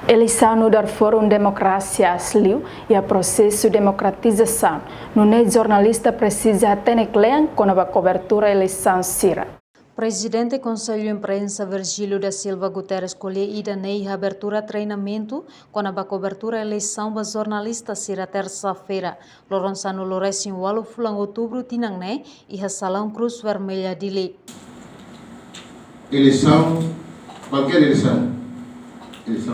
Eleição no Fórum Democracia Asliu e a processo de democratização. No jornalista precisa ter clean com a cobertura eleição Sira. Presidente do Conselho de Imprensa Virgílio da Silva Guterres colhe ida na abertura treinamento com a cobertura eleição ba jornalista Sira terça-feira. Lorenzano Loresin Walu fulang outubro tinang ne e a Salão Cruz Vermelha de Lei. Eleição, qualquer eleição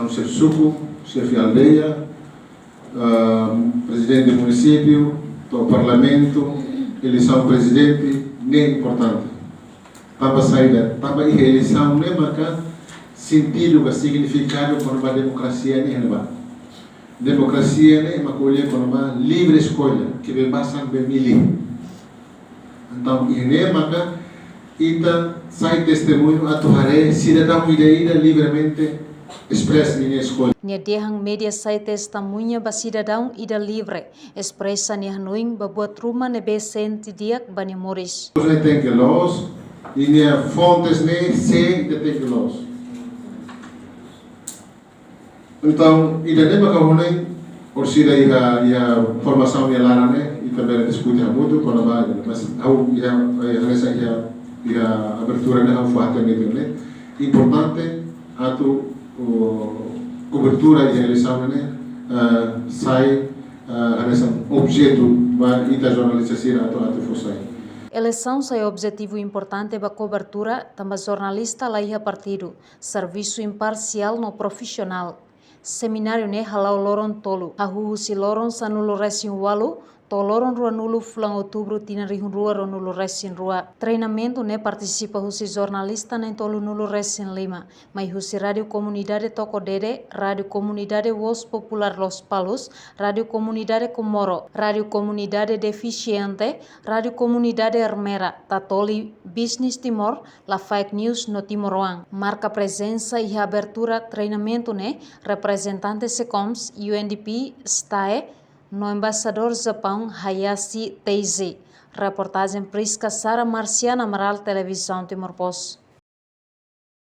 ser suco, chefe de aldeia, presidente do município, do parlamento, eleição presidente, nem importante. Para sair para a eleição nem marca sentido, significado para a democracia nem é. Democracia nem é uma coisa para uma livre escolha que vai passar bem milho. Então nem marca ita sai testemunho a torre cidadão ida livremente expressa minha escolha. Nia dehang media sai testemunha ba cidadão ida livre expressa nia noing ba buat rumah nebe senti diak bani moris. Nós tem que los e nia fontes ne sei que tem que los. Então ida nem macahunai or sida ia formação ia larane e também discutir muito com a base, mas ao ia abertura ne ao fato ne importante atu cobertura de eleição sai objeto para ita jornalista ser atu fossai. Eleição sai objetivo importante para cobertura também jornalista laia partido, serviço imparcial no profissional. Seminário ne halau loron tolu, ahu si loron sanulo resin walu, to loron rua nulu fulang outubro tina rihun rua ronulu resin rua. Treinamento ne participa husi jornalista nem tolu nulu resin lima, mai husi radio comunidade Toko Dede, radio comunidade Voz Popular Los Palos, radio comunidade Comoro, radio comunidade Deficiente, radio comunidade Armera, Tatoli Business Timor, la fake news no Timoroang. Marca presença e abertura treinamento ne representante SECOMS, UNDP, STAE, no embaixador Japão Hayashi Teize. Reportagem Prisca Sara Marciana Amaral, Televisão Timor Post.